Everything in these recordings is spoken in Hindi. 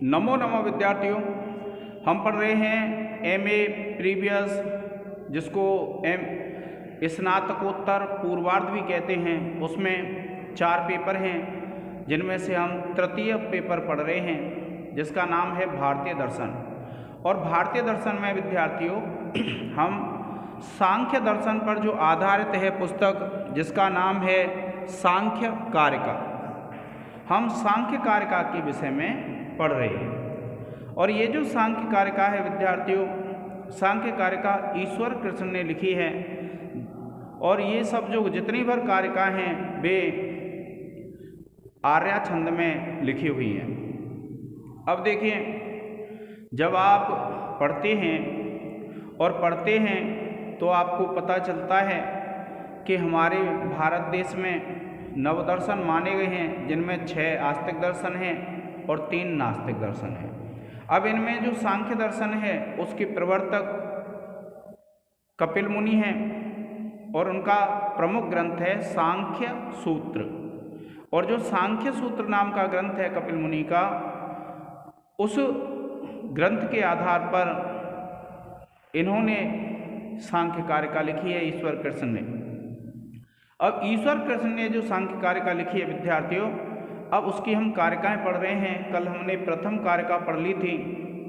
नमो नमो विद्यार्थियों, हम पढ़ रहे हैं एमए प्रीवियस, जिसको स्नातकोत्तर पूर्वार्ध भी कहते हैं। उसमें 4 पेपर हैं, जिनमें से हम तृतीय पेपर पढ़ रहे हैं, जिसका नाम है भारतीय दर्शन। और भारतीय दर्शन में विद्यार्थियों हम सांख्य दर्शन पर जो आधारित है पुस्तक, जिसका नाम है सांख्य कारिका, हम सांख्य कारिका के विषय में पढ़ रहे हैं। और ये जो सांख्य कारिका है विद्यार्थियों, सांख्य कारिका ईश्वर कृष्ण ने लिखी है। और ये सब जो जितनी भर कारिका हैं वे आर्या छंद में लिखी हुई हैं। अब देखिए, जब आप पढ़ते हैं तो आपको पता चलता है कि हमारे भारत देश में नवदर्शन माने गए हैं, जिनमें 6 आस्तिक दर्शन हैं और 3 नास्तिक दर्शन हैं। अब इनमें जो सांख्य दर्शन है उसके प्रवर्तक कपिल मुनि हैं और उनका प्रमुख ग्रंथ है सांख्य सूत्र। और जो सांख्य सूत्र नाम का ग्रंथ है कपिल मुनि का, उस ग्रंथ के आधार पर इन्होंने सांख्य कारिका लिखी है ईश्वर कृष्ण ने। अब ईश्वर कृष्ण ने जो सांख्य कारिका लिखी है विद्यार्थियों, अब उसकी हम कारिकाएं पढ़ रहे हैं। कल हमने प्रथम कारिका पढ़ ली थी,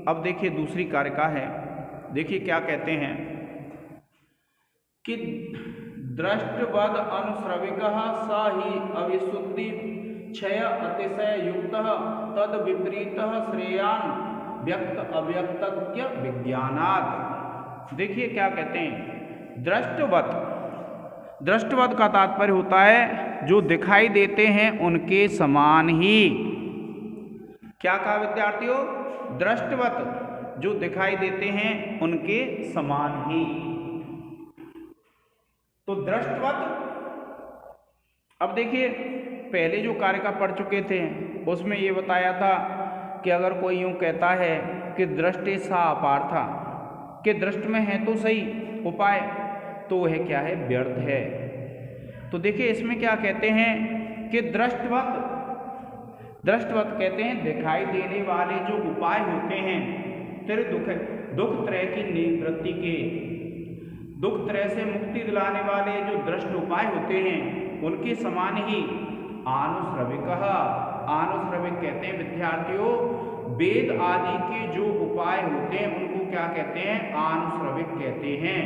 अब देखिए दूसरी कारिका है। देखिए क्या कहते हैं कि दृष्टवद अनुश्रविकः स हि अविशुद्धि क्षय अतिशय युक्तः तद विपरीतः श्रेयान् व्यक्त अव्यक्तज्ञ विज्ञानात्। देखिए क्या कहते हैं, दृष्टवद का तात्पर्य होता है जो दिखाई देते हैं उनके समान ही। क्या कहा विद्यार्थियों? दृष्टवत, जो दिखाई देते हैं उनके समान ही। तो दृष्टवत, अब देखिए पहले जो कारिका पढ़ चुके थे उसमें ये बताया था कि अगर कोई यूं कहता है कि दृष्टि सा अपार था, कि दृष्ट में है तो सही उपाय, तो वह क्या है? व्यर्थ है। तो देखिए इसमें क्या कहते हैं कि दृष्टवत कहते हैं दिखाई देने वाले जो उपाय होते हैं तेरे दुख त्रय की निवृत्ति के, दुख त्रय से मुक्ति दिलाने वाले जो दृष्ट उपाय होते हैं उनके समान ही आनुश्रविकः, आनुश्रविक कहते हैं विद्यार्थियों वेद आदि के जो उपाय होते हैं उनको क्या कहते हैं? आनुश्रविक कहते हैं।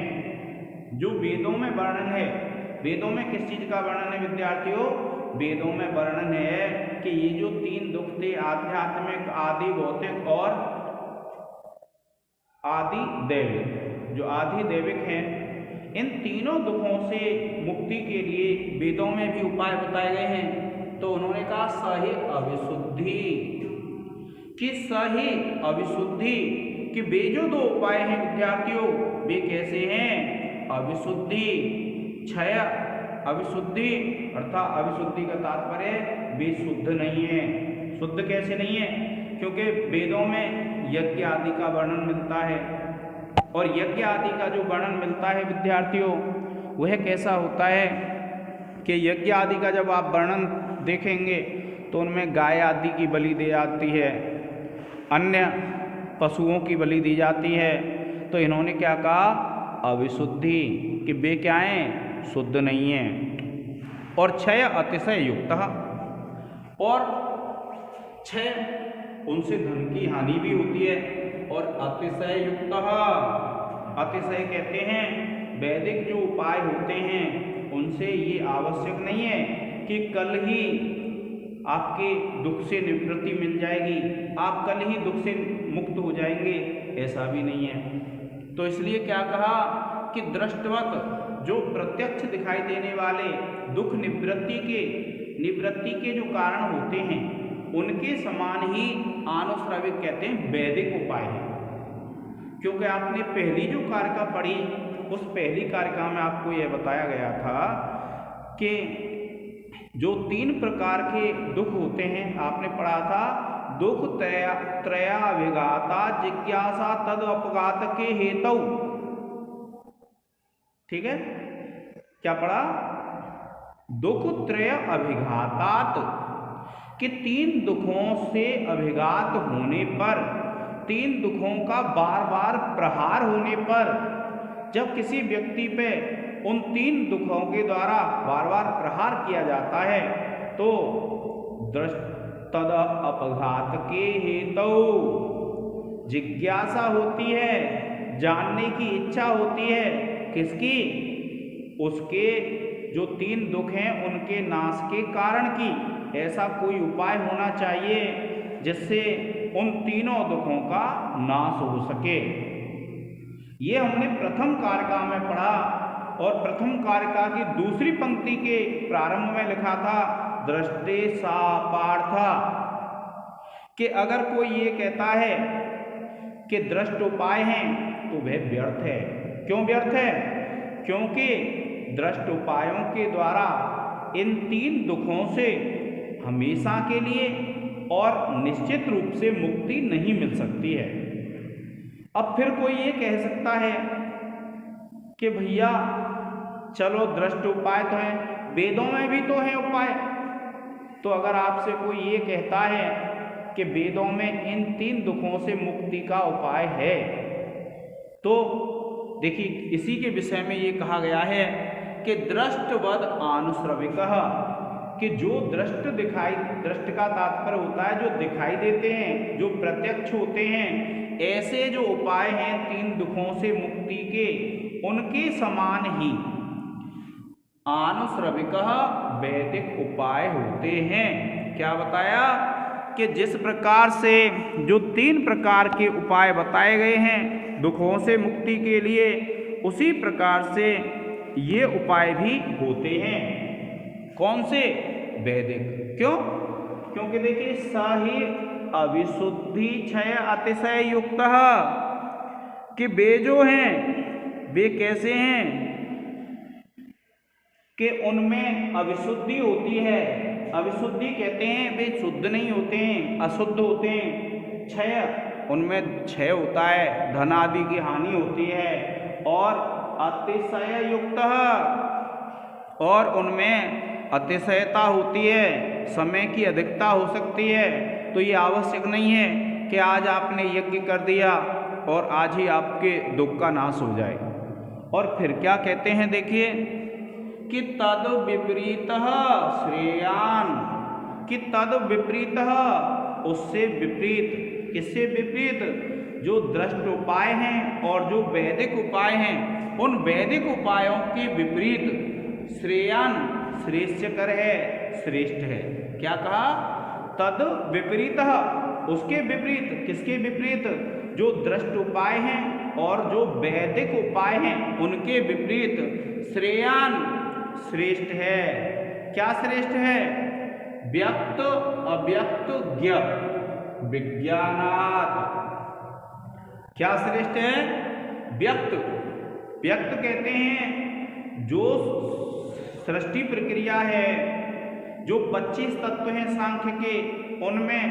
जो वेदों में वर्णन है, वेदों में किस चीज का वर्णन है विद्यार्थियों? वेदों में वर्णन है कि ये जो 3 दुख थे, आध्यात्मिक, आदि भौतिक और आदि दैविक, जो आदि दैविक हैं, इन तीनों दुखों से मुक्ति के लिए वेदों में भी उपाय बताए गए हैं। तो उन्होंने कहा सही अविशुद्धि, कि सही अविशुद्धि, कि वे जो 2 उपाय हैं विद्यार्थियों वे कैसे हैं? अविशुद्धि क्षय, अविशुद्धि अर्थात अविशुद्धि का तात्पर्य वे शुद्ध नहीं है। शुद्ध कैसे नहीं है? क्योंकि वेदों में यज्ञ आदि का वर्णन मिलता है, और यज्ञ आदि का जो वर्णन मिलता है विद्यार्थियों वह कैसा होता है कि यज्ञ आदि का जब आप वर्णन देखेंगे तो उनमें गाय आदि की बलि दी जाती है, अन्य पशुओं की बलि दी जाती है। तो इन्होंने क्या कहा? अविशुद्धि, कि वे क्या हैं? शुद्ध नहीं हैं। और क्षय अतिशय युक्त, और क्षय उनसे धन की हानि भी होती है। और अतिशय युक्त, अतिशय कहते हैं वैदिक जो उपाय होते हैं उनसे ये आवश्यक नहीं है कि कल ही आपके दुख से निवृत्ति मिल जाएगी, आप कल ही दुख से मुक्त हो जाएंगे, ऐसा भी नहीं है। तो इसलिए क्या कहा कि दृष्टवत, जो प्रत्यक्ष दिखाई देने वाले दुख निवृत्ति के जो कारण होते हैं उनके समान ही आनुश्रविक कहते हैं वैदिक उपाय है। क्योंकि आपने पहली जो कारिका पढ़ी, उस पहली कारिका में आपको यह बताया गया था कि जो 3 प्रकार के दुख होते हैं, आपने पढ़ा था दुख त्रयाभिघाता जिज्ञासा तद अपघात के हेतु। ठीक है, क्या पढ़ा? दुख त्रय अभिघातात, कि 3 दुखों से अभिघात होने पर, 3 दुखों का बार बार प्रहार होने पर, जब किसी व्यक्ति पे उन 3 दुखों के द्वारा बार बार प्रहार किया जाता है तो तद अपघात के हेतु जिज्ञासा होती है, जानने की इच्छा होती है। किसकी? उसके जो 3 दुख हैं उनके नाश के कारण की। ऐसा कोई उपाय होना चाहिए जिससे उन तीनों दुखों का नाश हो सके। ये हमने प्रथम कारिका में पढ़ा और प्रथम कारिका की दूसरी पंक्ति के प्रारंभ में लिखा था दृष्टे सा पार्थ, कि अगर कोई ये कहता है कि दृष्ट उपाय हैं तो वह व्यर्थ है। क्यों व्यर्थ है? क्योंकि दृष्ट उपायों के द्वारा इन 3 दुखों से हमेशा के लिए और निश्चित रूप से मुक्ति नहीं मिल सकती है। अब फिर कोई ये कह सकता है कि भैया चलो दृष्ट उपाय तो हैं, वेदों में भी तो हैं उपाय। तो अगर आपसे कोई ये कहता है कि वेदों में इन 3 दुखों से मुक्ति का उपाय है, तो देखिए इसी के विषय में ये कहा गया है कि दृष्टवद आनुश्रविकः, कि जो दृष्ट का तात्पर्य होता है जो दिखाई देते हैं, जो प्रत्यक्ष होते हैं, ऐसे जो उपाय हैं 3 दुखों से मुक्ति के, उनके समान ही आनुश्रविकः वैदिक उपाय होते हैं। क्या बताया? कि जिस प्रकार से जो 3 प्रकार के उपाय बताए गए हैं दुखों से मुक्ति के लिए, उसी प्रकार से ये उपाय भी होते हैं। कौन से? वैदिक। क्यों? क्योंकि देखिए सही अविशुद्धि क्षय अतिशय युक्त, कि वे जो हैं वे कैसे हैं कि उनमें अविशुद्धि होती है। अविशुद्धि कहते हैं वे शुद्ध नहीं होते हैं, अशुद्ध होते हैं। क्षय, उनमें क्षय होता है, धन आदि की हानि होती है। और अतिशय युक्त, और उनमें अतिशयता होती है, समय की अधिकता हो सकती है। तो ये आवश्यक नहीं है कि आज आपने यज्ञ कर दिया और आज ही आपके दुख का नाश हो जाए। और फिर क्या कहते हैं देखिए कि तद विपरीत श्रेयान, कि तद विपरीत, उससे विपरीत। किससे विपरीत? जो दृष्ट उपाय हैं और जो वैदिक उपाय हैं, उन वैदिक उपायों के विपरीत श्रेयान श्रेष्ठकर है, श्रेष्ठ है। क्या कहा? तद विपरीत, उसके विपरीत। किसके विपरीत? जो दृष्ट उपाय हैं और जो वैदिक उपाय हैं उनके विपरीत श्रेयान श्रेष्ठ है। क्या श्रेष्ठ है? व्यक्त अव्यक्त ज्ञ विज्ञानात्। क्या श्रेष्ठ है? व्यक्त। व्यक्त कहते हैं जो सृष्टि प्रक्रिया है, जो 25 तत्व हैं सांख्य के, उनमें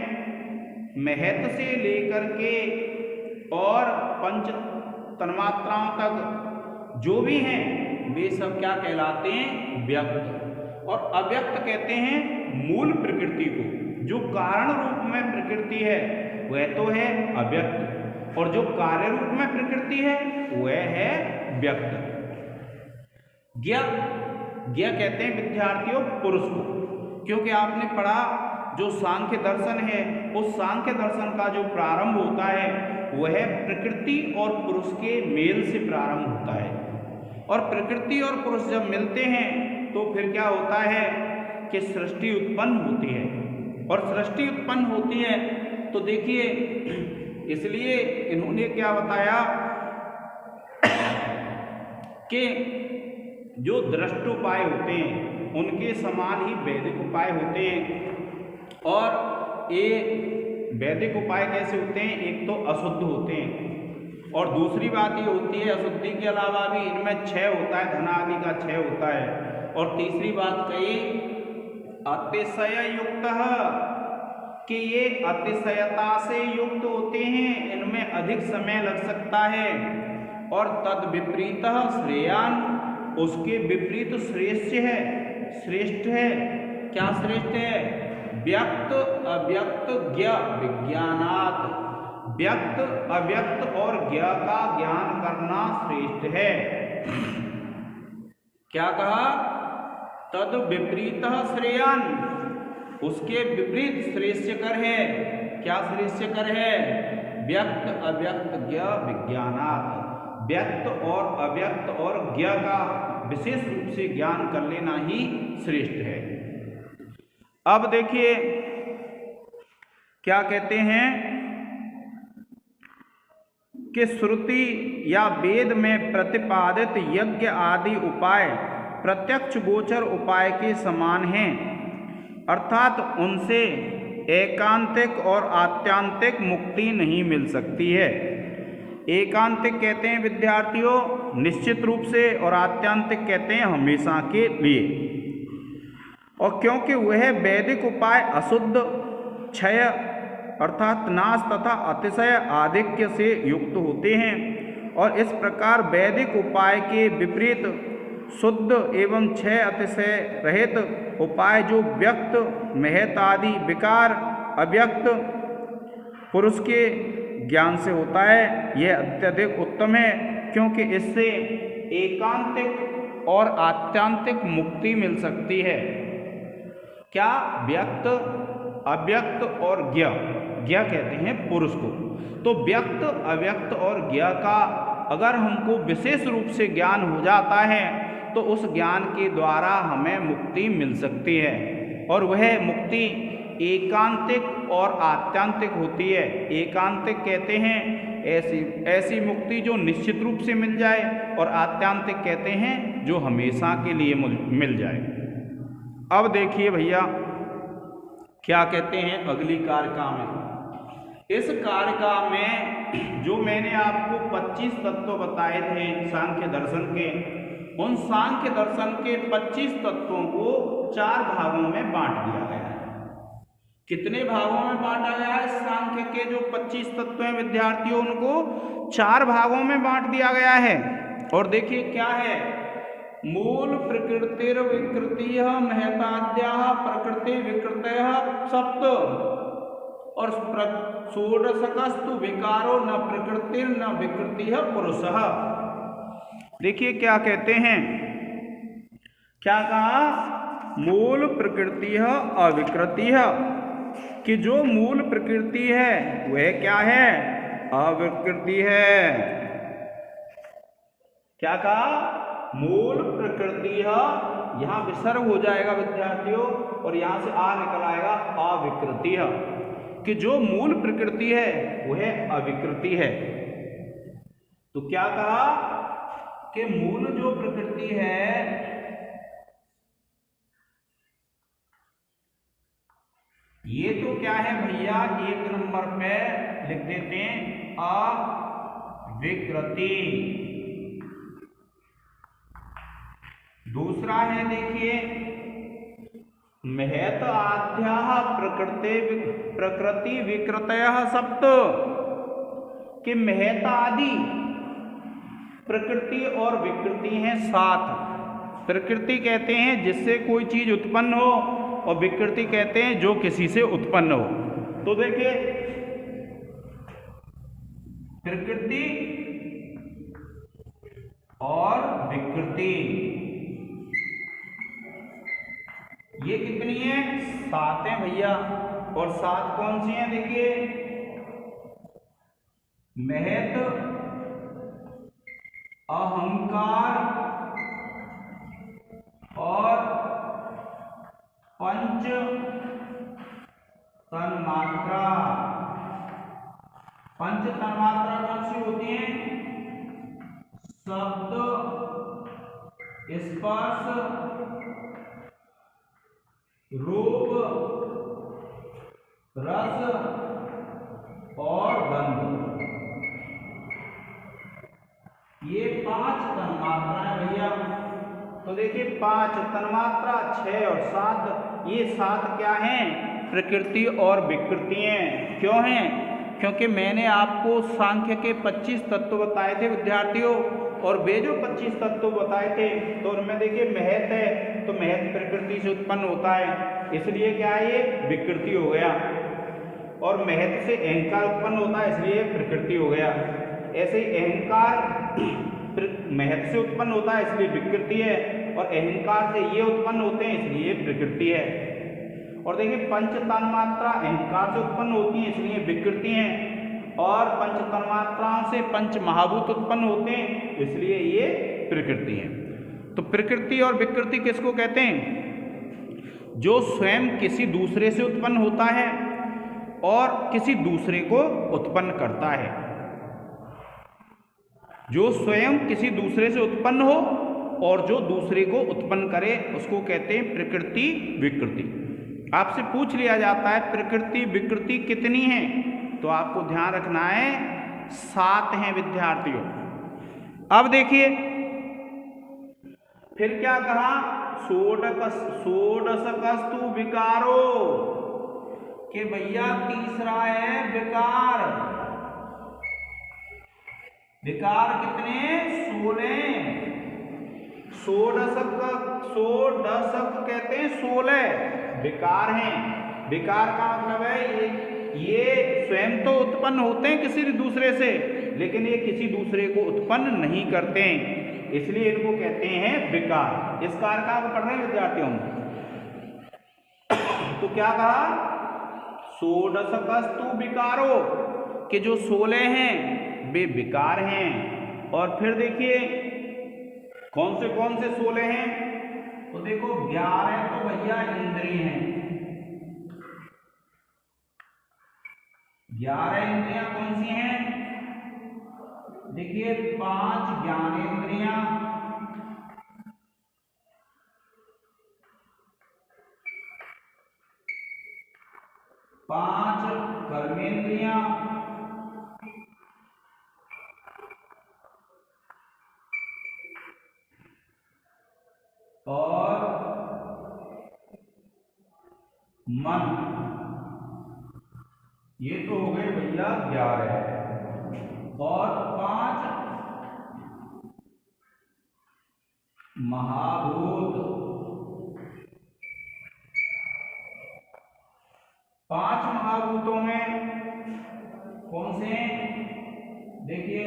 महत से लेकर के और पंच तन्मात्राओं तक जो भी हैं वे सब क्या कहलाते हैं? व्यक्त। और अव्यक्त कहते हैं मूल प्रकृति को, जो कारण रूप में प्रकृति है वह तो है अव्यक्त, और जो कार्य रूप में प्रकृति है वह है व्यक्त। ज्ञ, ज्ञ कहते हैं विद्यार्थियों पुरुष को, क्योंकि आपने पढ़ा जो सांख्य दर्शन है, उस सांख्य दर्शन का जो प्रारंभ होता है वह प्रकृति और पुरुष के मेल से प्रारंभ होता है। और प्रकृति और पुरुष जब मिलते हैं तो फिर क्या होता है कि सृष्टि उत्पन्न होती है। और सृष्टि उत्पन्न होती है तो देखिए इसलिए इन्होंने क्या बताया कि जो दृष्ट उपाय होते हैं उनके समान ही वैदिक उपाय होते हैं। और ये वैदिक उपाय कैसे होते हैं? एक तो अशुद्ध होते हैं, और दूसरी बात ये होती है अशुद्धि के अलावा भी इनमें क्षय होता है, धन आदि का क्षय होता है। और तीसरी बात कही अतिशय युक्त, कि ये अतिशयता से युक्त होते हैं, इनमें अधिक समय लग सकता है। और तद विपरीत श्रेयान, उसके विपरीत श्रेष्ठ है, श्रेष्ठ है। क्या श्रेष्ठ है? व्यक्त अव्यक्त ज्ञ विज्ञानात्, व्यक्त अव्यक्त और ज्ञ का ज्ञान करना श्रेष्ठ है। क्या कहा? तद विपरीतः श्रेयान्, उसके विपरीत श्रेष्ठकर है। क्या श्रेष्ठकर है? व्यक्त अव्यक्त ज्ञ विज्ञानात्, व्यक्त और अव्यक्त और ज्ञ का विशेष रूप से ज्ञान कर लेना ही श्रेष्ठ है। अब देखिए क्या कहते हैं कि श्रुति या वेद में प्रतिपादित यज्ञ आदि उपाय प्रत्यक्ष गोचर उपाय के समान हैं, अर्थात उनसे एकांतिक और आत्यांतिक मुक्ति नहीं मिल सकती है। एकांतिक कहते हैं विद्यार्थियों निश्चित रूप से, और आत्यांतिक कहते हैं हमेशा के लिए। और क्योंकि वह वैदिक उपाय अशुद्ध, क्षय अर्थात नाश तथा अतिशय आधिक्य से युक्त होते हैं, और इस प्रकार वैदिक उपाय के विपरीत शुद्ध एवं क्षय अतिशय रहित उपाय जो व्यक्त महत आदि विकार अव्यक्त पुरुष के ज्ञान से होता है, यह अत्यधिक उत्तम है, क्योंकि इससे एकांतिक और आत्यांतिक मुक्ति मिल सकती है। क्या? व्यक्त अव्यक्त और ज्ञ, ज्ञ कहते हैं पुरुष को। तो व्यक्त अव्यक्त और ज्ञ का अगर हमको विशेष रूप से ज्ञान हो जाता है तो उस ज्ञान के द्वारा हमें मुक्ति मिल सकती है, और वह मुक्ति एकांतिक और आत्यांतिक होती है। एकांतिक कहते हैं ऐसी मुक्ति जो निश्चित रूप से मिल जाए, और आत्यांतिक कहते हैं जो हमेशा के लिए मिल जाए। अब देखिए भैया क्या कहते हैं अगली कारिका में। इस कारिका में जो मैंने आपको 25 तत्व बताए थे सांख्य दर्शन के, उन सांख्य दर्शन के 25 तत्वों को 4 भागों में बांट दिया गया है। कितने भागों में बांटा गया है? सांख्य के जो 25 तत्व हैं विद्यार्थियों, उनको 4 भागों में बांट दिया गया है। और देखिए क्या है, मूल प्रकृतिर विकृतिः महताद्याः प्रकृति विकृतयः सप्त, और षोडशकस्तु विकारो न प्रकृतिर न विकृतिः पुरुषः। देखिए क्या कहते हैं, क्या कहा? मूल प्रकृतिः अविकृतिः, कि जो मूल प्रकृति है वह क्या है? अविकृति है। क्या कहा? मूल प्रकृति है, यहां विसर्ग हो जाएगा विद्यार्थियों, और यहां से आ निकल आएगा अविकृति है, कि जो मूल प्रकृति है वह अविकृति है। तो क्या कहा कि मूल जो प्रकृति है ये तो क्या है भैया, 1 नंबर पे लिख देते हैं अविकृति। दूसरा है देखिए महत आद्याः प्रकृति विकृतयः सप्त, कि महत आदि प्रकृति और विकृति हैं 7। प्रकृति कहते हैं जिससे कोई चीज उत्पन्न हो, और विकृति कहते हैं जो किसी से उत्पन्न हो। तो देखिए प्रकृति और विकृति ये कितनी है? 7 हैं भैया। और 7 कौन सी हैं? देखिए महत, अहंकार और पंच तन्मात्रा। पंच तन्मात्रा कौन सी होती हैं? शब्द, स्पर्श, रूप, रस और गंध। ये 5 तन्मात्राएं भैया। तो देखिए 5 तन्मात्रा, 6 और 7, ये 7 क्या हैं? प्रकृति और विकृति हैं। क्यों हैं? क्योंकि मैंने आपको सांख्य के 25 तत्व बताए थे विद्यार्थियों, और वे जो 25 तत्व बताए थे तो उनमें देखिए महत है, तो महत प्रकृति से उत्पन्न होता है। इसलिए क्या है, ये विकृति हो गया। और महत से अहंकार उत्पन्न होता है, इसलिए प्रकृति हो गया। ऐसे ही अहंकार महत से उत्पन्न होता है, इसलिए विकृति है, और अहंकार से ये उत्पन्न होते हैं, इसलिए प्रकृति है। और देखिए पंच तन्मात्रा अहंकार से उत्पन्न होती हैं, इसलिए विकृति हैं, और पंच तन्मात्राओं से पंच महाभूत उत्पन्न होते हैं, इसलिए ये प्रकृति है। तो प्रकृति और विकृति किसको कहते हैं? जो स्वयं किसी दूसरे से उत्पन्न होता है और किसी दूसरे को उत्पन्न करता है। जो स्वयं किसी दूसरे से उत्पन्न हो और जो दूसरे को उत्पन्न करे, उसको कहते हैं प्रकृति विकृति। आपसे पूछ लिया जाता है प्रकृति विकृति कितनी है, तो आपको ध्यान रखना है 7 हैं विद्यार्थियों। अब देखिए फिर क्या कहा, षोडशकस्तु विकारो, कि भैया तीसरा है विकार। विकार कितने? 16। षोडशक कहते हैं 16 विकार हैं। विकार का मतलब है ये स्वयं तो उत्पन्न होते हैं किसी दूसरे से, लेकिन ये किसी दूसरे को उत्पन्न नहीं करते हैं, इसलिए इनको कहते हैं विकार। इस कारक को पढ़ रहे हैं विद्यार्थियों। तो क्या कहा, षोडशकस्तु विकारो, कि जो 16 हैं वे विकार हैं। और फिर देखिए कौन से 16 हैं, तो देखो 11 तो भैया इंद्रिय हैं। 11 इंद्रियां कौन सी हैं? देखिए 5 ज्ञानेंद्रियां, 5 कर्मेंद्रियां, और मन। ये तो हो गए भैया 11, और 5 महाभूत। 5 महाभूतों में कौन से हैं? देखिए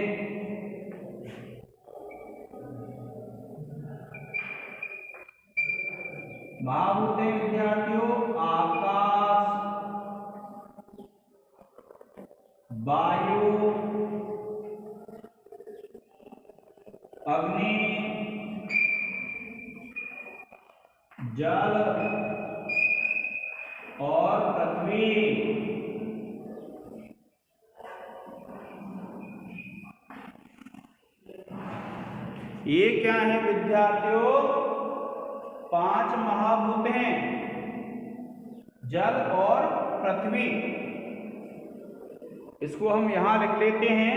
महाभूत है विद्यार्थियों, आकाश, वायु, अग्नि, जल और पृथ्वी। ये क्या है विद्यार्थियों? 5 महाभूत हैं, जल और पृथ्वी। इसको हम यहां लिख लेते हैं।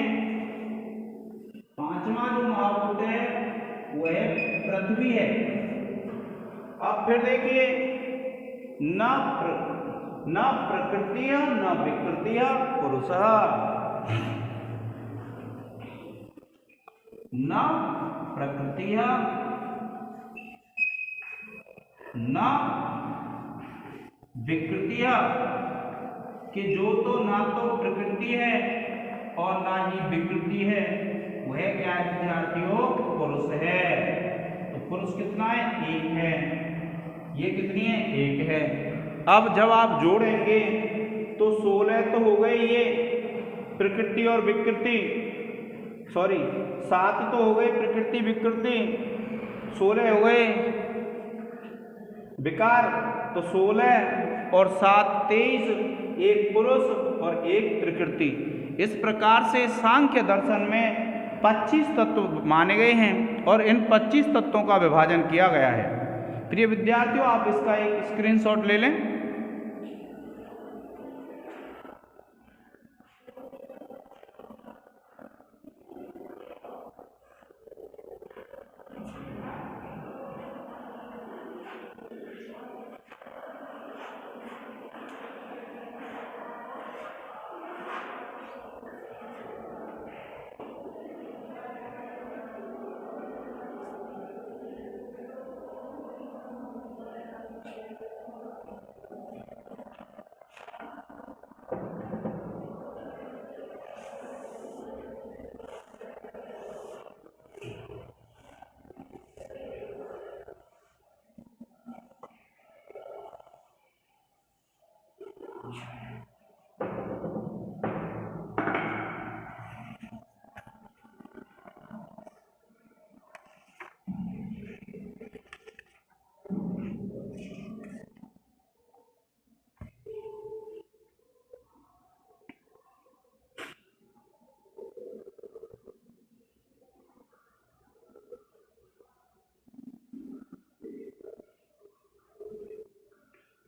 5वां जो महाभूत है वह पृथ्वी है। अब फिर देखिए न प्रकृति न विकृति पुरुषः, न प्रकृति न विकृतियां, कि जो तो ना तो प्रकृति है और ना ही विकृति है, वह क्या है विद्यार्थियों? पुरुष है। तो पुरुष कितना है? 1 है। ये कितनी है? 1 है। अब जब आप जोड़ेंगे तो 16 तो हो गए ये प्रकृति और विकृति, 7 तो हो गए प्रकृति विकृति, 16 हो गए विकार। तो 16 और 7 23, 1 पुरुष और 1 प्रकृति। इस प्रकार से सांख्य दर्शन में 25 तत्व माने गए हैं और इन 25 तत्वों का विभाजन किया गया है। प्रिय विद्यार्थियों, आप इसका एक स्क्रीनशॉट ले लें।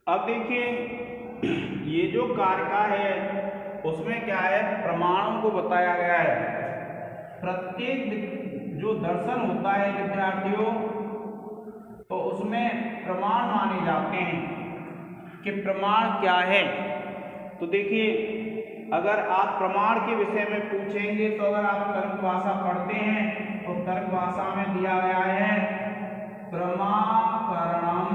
अब देखिए ये जो कारका है उसमें क्या है, प्रमाणों को बताया गया है। प्रत्येक जो दर्शन होता है विद्यार्थियों, तो उसमें प्रमाण माने जाते हैं कि प्रमाण क्या है। तो देखिए अगर आप प्रमाण के विषय में पूछेंगे तो अगर आप तर्क भाषा पढ़ते हैं तो तर्क भाषा में दिया गया है प्रमाकरणम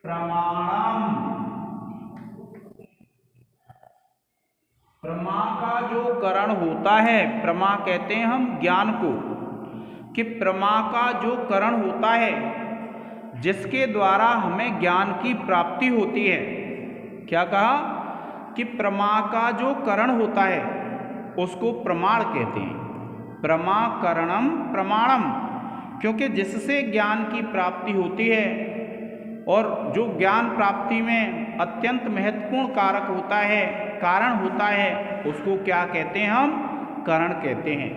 प्रमाणम। प्रमा का जो करण होता है, प्रमा कहते हैं हम ज्ञान को, कि प्रमा का जो करण होता है जिसके द्वारा हमें ज्ञान की प्राप्ति होती है, क्या कहा कि प्रमा का जो करण होता है उसको प्रमाण कहते हैं। प्रमाकरणम प्रमाणम, क्योंकि जिससे ज्ञान की प्राप्ति होती है और जो ज्ञान प्राप्ति में अत्यंत महत्वपूर्ण कारक होता है, कारण होता है, उसको क्या कहते हैं, हम करण कहते हैं।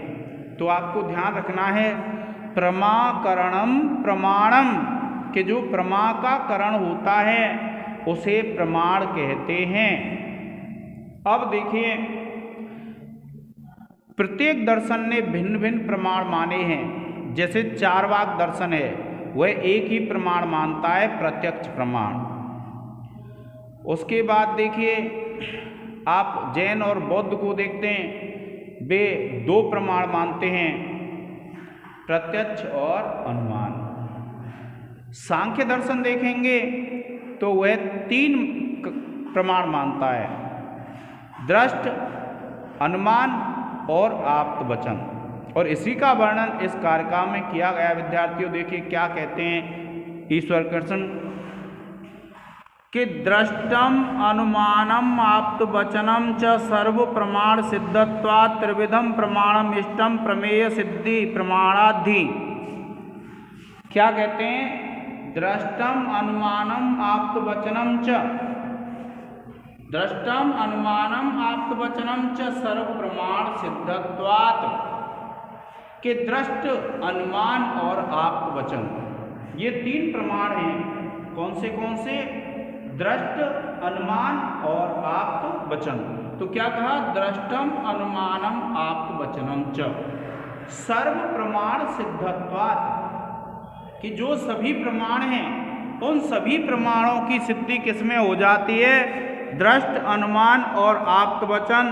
तो आपको ध्यान रखना है प्रमाकरणम प्रमाणम, कि जो प्रमा का करण होता है उसे प्रमाण कहते हैं। अब देखिए प्रत्येक दर्शन ने भिन्न भिन्न प्रमाण माने हैं। जैसे चारवाक दर्शन है वह एक ही प्रमाण मानता है, प्रत्यक्ष प्रमाण। उसके बाद देखिए आप जैन और बौद्ध को देखते हैं, वे दो प्रमाण मानते हैं, प्रत्यक्ष और अनुमान। सांख्य दर्शन देखेंगे तो वह तीन प्रमाण मानता है, दृष्ट, अनुमान और आप्तवचन। और इसी का वर्णन इस कार्यक्रम में किया गया विद्यार्थियों। देखिए क्या कहते हैं ईश्वर कृष्ण कि दृष्टम अनुमानम आप्तवचनम च सर्व प्रमाण सिद्धत्वात् त्रिविधम प्रमाणम इष्टम प्रमेय सिद्धि प्रमाणाद्धि। क्या कहते हैं, दृष्टम अनुमानम आप्तवचनम च, दृष्टम अनुमानम आप्तवचनम च सर्व प्रमाण सिद्धत्वात्, के दृष्ट, अनुमान और आप्तवचन ये तीन प्रमाण हैं। कौन से दृष्ट, अनुमान और आप्तवचन। तो क्या कहा, दृष्टम अनुमानम आप्तवचनम च सर्व प्रमाण सिद्धत्वात्, कि जो सभी प्रमाण हैं उन सभी प्रमाणों की सिद्धि किसमें हो जाती है, दृष्ट, अनुमान और आप्तवचन,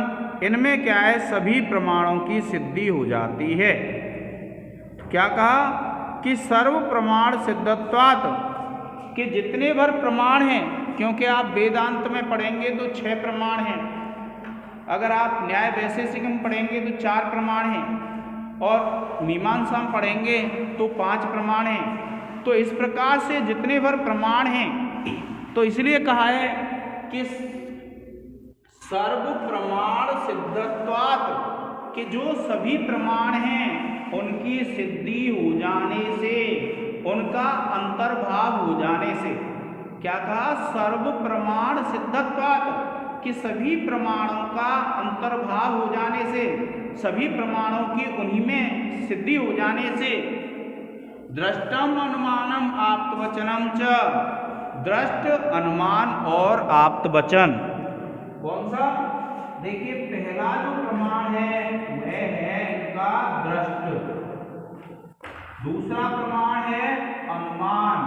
इनमें क्या है, सभी प्रमाणों की सिद्धि हो जाती है। क्या कहा कि सर्व प्रमाण सिद्धत्वात्, कि जितने भर प्रमाण हैं, क्योंकि आप वेदांत में पढ़ेंगे तो 6 प्रमाण हैं, अगर आप न्याय वैशेषिक में पढ़ेंगे तो 4 प्रमाण हैं, और मीमांसा में पढ़ेंगे तो 5 प्रमाण हैं। तो इस प्रकार से जितने भर प्रमाण हैं, तो इसलिए कहा है कि सर्व प्रमाण सिद्धत्वात्, कि जो सभी प्रमाण हैं उनकी सिद्धि हो जाने से, उनका अंतर्भाव हो जाने से। क्या कहा, सर्व प्रमाण सिद्धत्वात्, कि सभी प्रमाणों का अंतर्भाव हो जाने से, सभी प्रमाणों की उन्हीं में सिद्धि हो जाने से, दृष्टम अनुमानम आप्तवचनम च, दृष्ट, अनुमान और आप्तवचन। कौन सा, देखिए पहला जो प्रमाण है वह है इनका दृष्ट, दूसरा प्रमाण है अनुमान,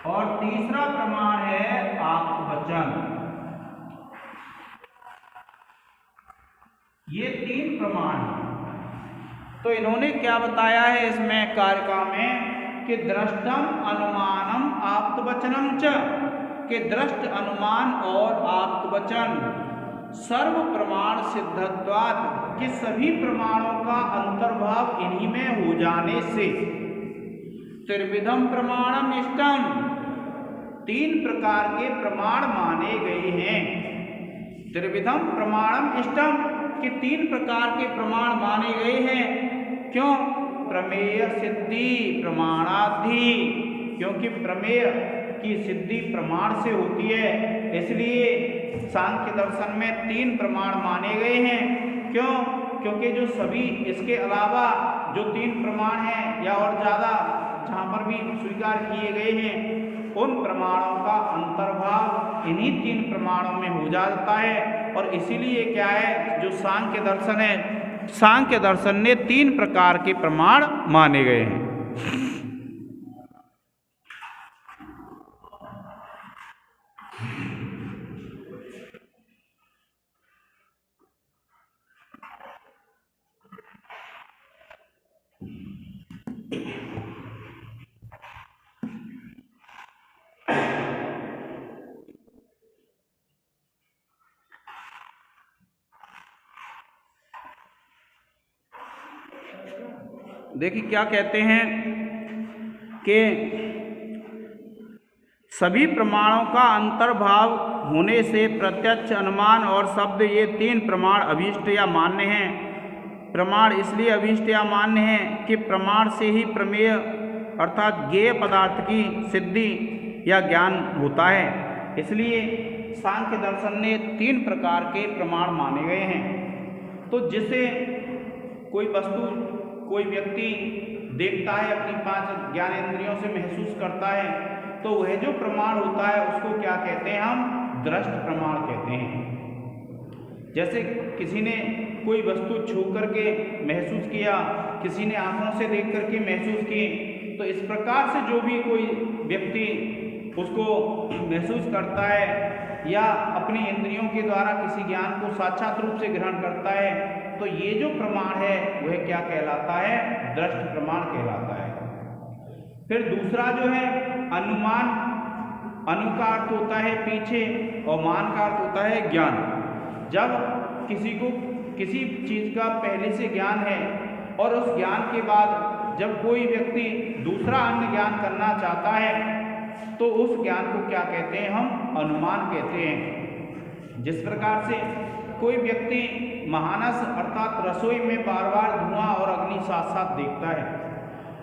और तीसरा प्रमाण है आप्तवचन। ये 3 प्रमाण हैं। तो इन्होंने क्या बताया है इसमें कारिका में कि दृष्टम अनुमानम आप्तवचनम च, के दृष्ट, अनुमान और आप्तवचन सर्व प्रमाण सिद्धत्वात्, कि सभी प्रमाणों का अंतर्भाव इन्हीं में हो जाने से, त्रिविधम प्रमाणम इष्टम, 3 प्रकार के प्रमाण माने गए हैं। त्रिविधम प्रमाणम इष्टम, कि 3 प्रकार के प्रमाण माने गए हैं। क्यों, प्रमेय सिद्धि प्रमाणाद्धि, क्योंकि प्रमेय की सिद्धि प्रमाण से होती है, इसलिए सांख्य दर्शन में 3 प्रमाण माने गए हैं। क्यों, क्योंकि जो सभी इसके अलावा जो 3 प्रमाण हैं या और ज़्यादा भी स्वीकार किए गए हैं, उन प्रमाणों का अंतर्भाव इन्हीं 3 प्रमाणों में हो जाता है। और इसीलिए क्या है, जो सांख्य दर्शन है, सांख्य दर्शन ने 3 प्रकार के प्रमाण माने गए हैं। देखिए क्या कहते हैं कि सभी प्रमाणों का अंतर्भाव होने से प्रत्यक्ष, अनुमान और शब्द, ये 3 प्रमाण अभीष्ट या मान्य हैं। प्रमाण इसलिए अभीष्ट या मान्य हैं कि प्रमाण से ही प्रमेय अर्थात ज्ञेय पदार्थ की सिद्धि या ज्ञान होता है। इसलिए सांख्य दर्शन ने 3 प्रकार के प्रमाण माने गए हैं। तो जिसे कोई वस्तु, कोई व्यक्ति देखता है, अपनी 5 ज्ञानेंद्रियों से महसूस करता है, तो वह जो प्रमाण होता है उसको क्या कहते हैं, हम दृष्ट प्रमाण कहते हैं। जैसे किसी ने कोई वस्तु छू करके महसूस किया, किसी ने आंखों से देख करके महसूस की, तो इस प्रकार से जो भी कोई व्यक्ति उसको महसूस करता है या अपनी इंद्रियों के द्वारा किसी ज्ञान को साक्षात रूप से ग्रहण करता है, तो ये जो प्रमाण है वह क्या कहलाता है, दृष्ट प्रमाण कहलाता है। फिर दूसरा जो है अनुमान, अनु का अर्थ होता है पीछे और मान का अर्थ होता है ज्ञान। जब किसी को किसी चीज का पहले से ज्ञान है और उस ज्ञान के बाद जब कोई व्यक्ति दूसरा अन्य ज्ञान करना चाहता है, तो उस ज्ञान को क्या कहते हैं, हम अनुमान कहते हैं। जिस प्रकार से कोई व्यक्ति महानस अर्थात रसोई में बार बार धुआं और अग्नि साथ साथ देखता है,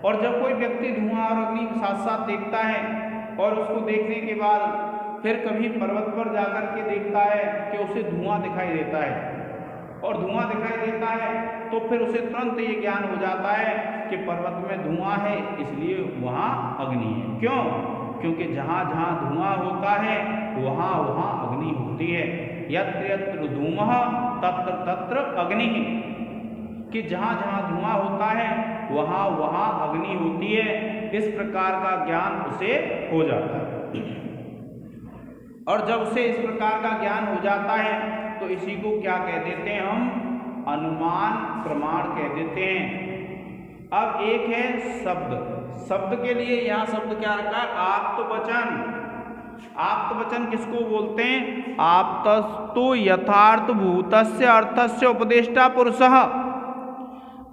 और जब कोई व्यक्ति धुआं और अग्नि साथ साथ देखता है और उसको देखने के बाद फिर कभी पर्वत पर जाकर के देखता है कि उसे धुआं दिखाई देता है, और धुआं दिखाई देता है तो फिर उसे तुरंत ये ज्ञान हो जाता है कि पर्वत में धुआं है, इसलिए वहाँ अग्नि है। क्यों? क्योंकि जहाँ जहाँ धुआं होता है वहाँ वहाँ अग्नि होती है। यत्र यत्र धूमः तत्र तत्र अग्नि, कि जहाँ जहाँ धुआं होता है वहाँ वहाँ अग्नि होती है। इस प्रकार का ज्ञान उसे हो जाता है, और जब उसे इस प्रकार का ज्ञान हो जाता है तो इसी को क्या कह देते हैं, हम अनुमान प्रमाण कह देते हैं। अब एक है शब्द। शब्द के लिए यहाँ शब्द क्या रखा है, आप्तवचन। आप्तवचन किसको बोलते हैं, आप्तस्तु यथार्थ भूतस्य अर्थस्य उपदेष्टा पुरुषः।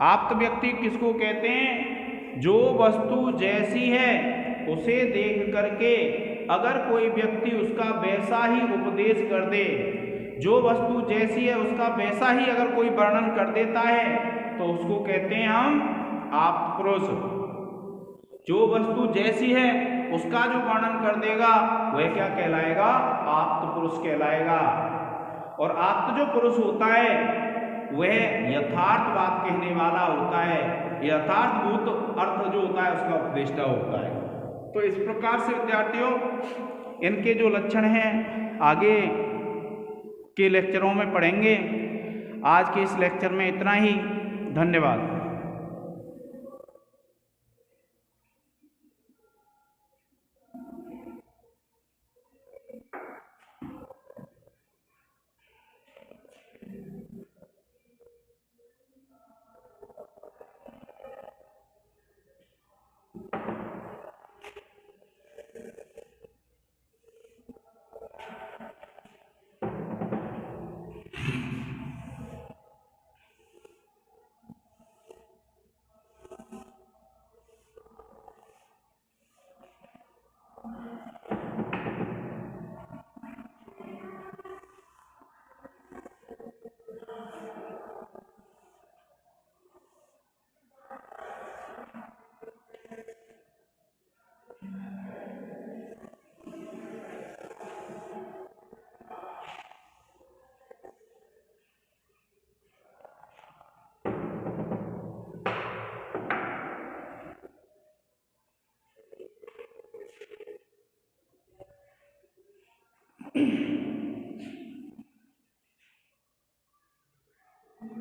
आप्त व्यक्ति किसको कहते हैं, जो वस्तु जैसी है उसे देख करके अगर कोई व्यक्ति उसका वैसा ही उपदेश कर दे, जो वस्तु जैसी है उसका वैसा ही अगर कोई वर्णन कर देता है तो उसको कहते हैं हम आप्त पुरुष। जो वस्तु जैसी है उसका जो वर्णन कर देगा वह क्या कहलाएगा, आप्त पुरुष कहलाएगा। और आप्त जो पुरुष होता है वह यथार्थ बात कहने वाला होता है, यथार्थभूत अर्थ जो होता है उसका उपदेष्टा होता है। तो इस प्रकार से विद्यार्थियों इनके जो लक्षण हैं आगे के लेक्चरों में पढ़ेंगे। आज के इस लेक्चर में इतना ही। धन्यवाद।